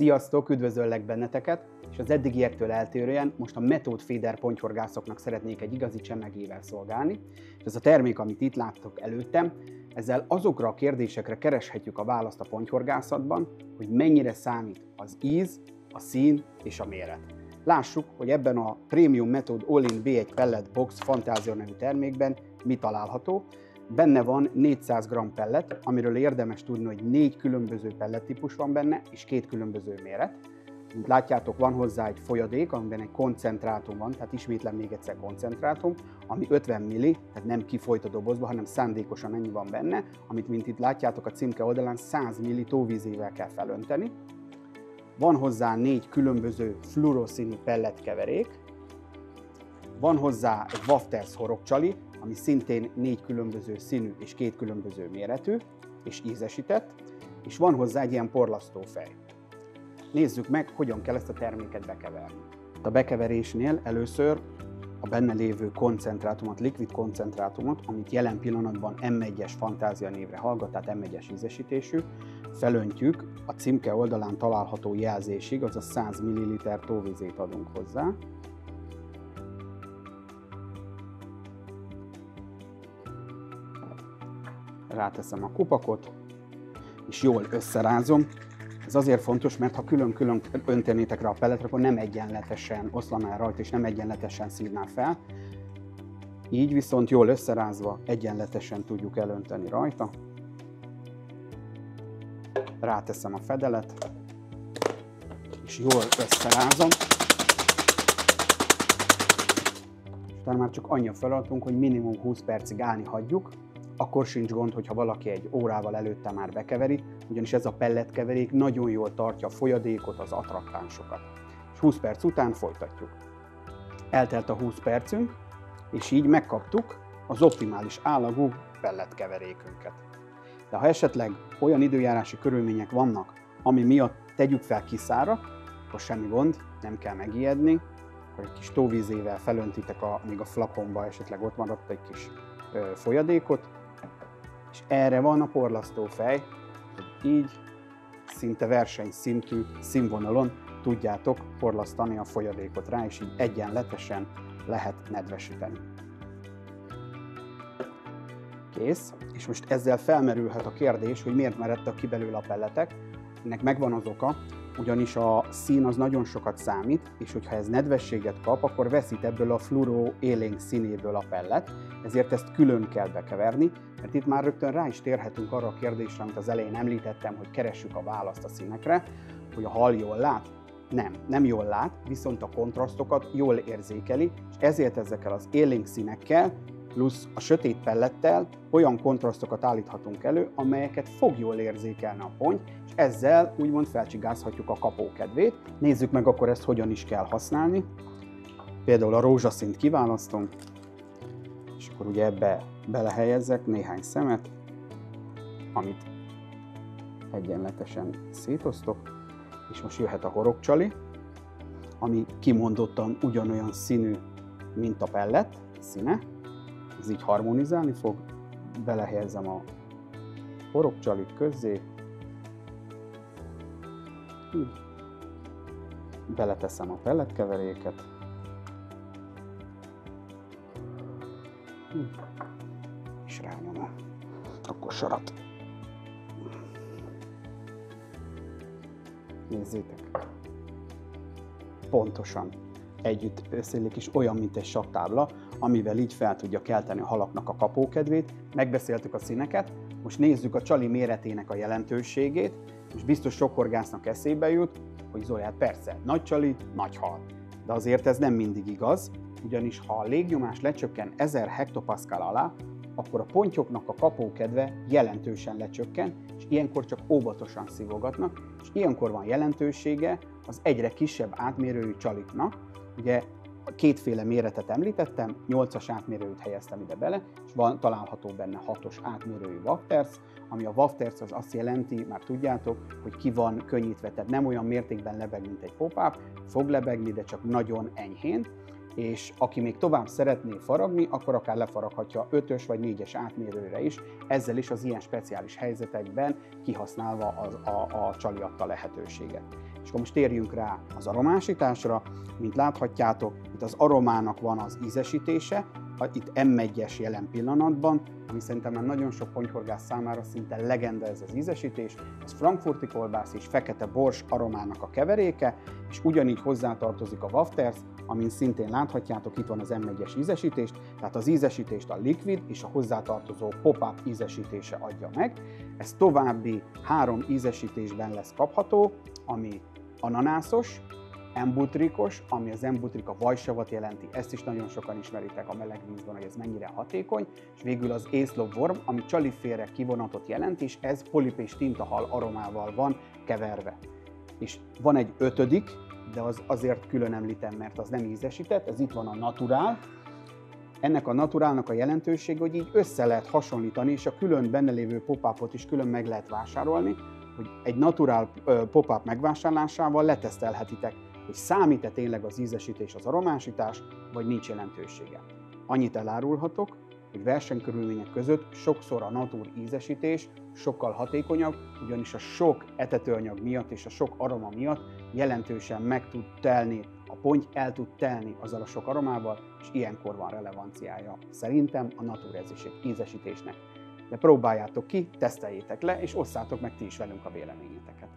Sziasztok, üdvözöllek benneteket, és az eddigiektől eltérően most a Method Feeder pontyhorgászoknak szeretnék egy igazi csemegével szolgálni. És ez a termék, amit itt láttok előttem, ezzel azokra a kérdésekre kereshetjük a választ a pontyhorgászatban, hogy mennyire számít az íz, a szín és a méret. Lássuk, hogy ebben a Premium Method All-in V1 Pellet Box Fantázia nevű termékben mi található. Benne van 400 g pellet, amiről érdemes tudni, hogy 4 különböző pellettípus van benne, és 2 különböző méret. Mint látjátok, van hozzá egy folyadék, amiben egy koncentrátum van, tehát ismétlem még egyszer koncentrátum, ami 50 ml, tehát nem kifolyt a dobozba, hanem szándékosan ennyi van benne, amit mint itt látjátok a címke oldalán 100 ml tóvízével kell felönteni. Van hozzá 4 különböző fluoroszínű pelletkeverék, van hozzá egy Wafters horogcsali, ami szintén 4 különböző színű és 2 különböző méretű és ízesített, és van hozzá egy ilyen porlasztófej. Nézzük meg, hogyan kell ezt a terméket bekeverni. A bekeverésnél először a benne lévő koncentrátumot, likvid koncentrátumot, amit jelen pillanatban M1-es Fantázia névre hallgat, tehát M1-es ízesítésű, felöntjük a címke oldalán található jelzésig, azaz 100 ml tóvizét adunk hozzá. Ráteszem a kupakot, és jól összerázom. Ez azért fontos, mert ha külön-külön öntenétek rá a pelletre, akkor nem egyenletesen oszlaná rajta, és nem egyenletesen szívná fel. Így viszont jól összerázva egyenletesen tudjuk elönteni rajta. Ráteszem a fedelet, és jól összerázom. És utána már csak annyi a feladatunk, hogy minimum 20 percig állni hagyjuk. Akkor sincs gond, hogyha valaki egy órával előtte már bekeveri, ugyanis ez a pelletkeverék nagyon jól tartja a folyadékot, az attraktánsokat. És 20 perc után folytatjuk. Eltelt a 20 percünk, és így megkaptuk az optimális állagú pelletkeverékünket. De ha esetleg olyan időjárási körülmények vannak, ami miatt tegyük fel kiszára, akkor semmi gond, nem kell megijedni, akkor egy kis tóvízével felöntitek, még a flakonba esetleg ott maradt egy kis folyadékot, és erre van a porlasztófej, hogy így szinte versenyszintű színvonalon tudjátok porlasztani a folyadékot rá, és így egyenletesen lehet nedvesíteni. Kész, és most ezzel felmerülhet a kérdés, hogy miért meredtek ki belőle a pelletek. Ennek megvan az oka, ugyanis a szín az nagyon sokat számít, és hogyha ez nedvességet kap, akkor veszít ebből a fluoró élénk színéből a pellet, ezért ezt külön kell bekeverni, mert itt már rögtön rá is térhetünk arra a kérdésre, amit az elején említettem, hogy keressük a választ a színekre, hogy a hal jól lát. Nem jól lát, viszont a kontrasztokat jól érzékeli, és ezért ezekkel az élénk színekkel plusz a sötét pellettel olyan kontrasztokat állíthatunk elő, amelyeket fog jól érzékelni a ponty, és ezzel úgymond felcsigázhatjuk a kapókedvét. Nézzük meg akkor ezt hogyan is kell használni. Például a rózsaszínt kiválasztom, és akkor ugye ebbe belehelyezzek néhány szemet, amit egyenletesen szétosztok, és most jöhet a horogcsali, ami kimondottan ugyanolyan színű, mint a pellet színe. Ez így harmonizálni fog, belehelyezzem a horogcsalit közzé, beleteszem a pelletkeveréket, és rányomom a kosarat. Nézzétek, pontosan együtt összeillik, és olyan, mint egy sakktábla, amivel így fel tudja kelteni a halaknak a kapókedvét. Megbeszéltük a színeket, most nézzük a csali méretének a jelentőségét, és biztos sok horgásznak eszébe jut, hogy Zoli, hát persze, nagy csali, nagy hal. De azért ez nem mindig igaz, ugyanis ha a légnyomás lecsökken 1000 hektopaszkál alá, akkor a pontyoknak a kapókedve jelentősen lecsökken, és ilyenkor csak óvatosan szívogatnak, és ilyenkor van jelentősége az egyre kisebb átmérőjű csaliknak. Ugye kétféle méretet említettem, 8-as átmérőjűt helyeztem ide bele, és van található benne 6-os átmérőjű Wafters, ami a Wafters az azt jelenti, már tudjátok, hogy ki van könnyítve, tehát nem olyan mértékben lebeg, mint egy pop-up, fog lebegni, de csak nagyon enyhén, és aki még tovább szeretné faragni, akkor akár lefaraghatja 5-ös vagy 4-es átmérőre is, ezzel is az ilyen speciális helyzetekben kihasználva a csali adta lehetőséget. És akkor most térjünk rá az aromásításra. Mint láthatjátok, itt az aromának van az ízesítése, itt M1-es jelen pillanatban, ami szerintem már nagyon sok ponyhorgász számára szinte legenda ez az ízesítés. Ez frankfurti kolbász és fekete bors aromának a keveréke, és ugyanígy hozzátartozik a wafters, amin szintén láthatjátok, itt van az M1-es ízesítés, tehát az ízesítést a liquid és a hozzátartozó pop-up ízesítése adja meg. Ez további 3 ízesítésben lesz kapható, ami ananászos, embutrikos, ami az embutrika vajsavat jelenti, ezt is nagyon sokan ismeritek a meleg vízben, hogy ez mennyire hatékony, és végül az észlop worm, ami csalifélre kivonatot jelent, és ez polip és tintahal aromával van keverve. És van egy 5., de az azért külön említem, mert az nem ízesített, ez itt van a naturál. Ennek a naturálnak a jelentősége, hogy így össze lehet hasonlítani, és a külön benne lévő pop-upot is külön meg lehet vásárolni, hogy egy naturál pop-up megvásárlásával letesztelhetitek, hogy számít-e tényleg az ízesítés, az aromásítás, vagy nincs jelentősége. Annyit elárulhatok, hogy versenykörülmények között sokszor a natur ízesítés sokkal hatékonyabb, ugyanis a sok etetőanyag miatt és a sok aroma miatt jelentősen meg tud telni, a ponty el tud telni azzal a sok aromával, és ilyenkor van relevanciája szerintem a natur ízesítésnek. De próbáljátok ki, teszteljétek le, és osszátok meg ti is velünk a véleményeteket.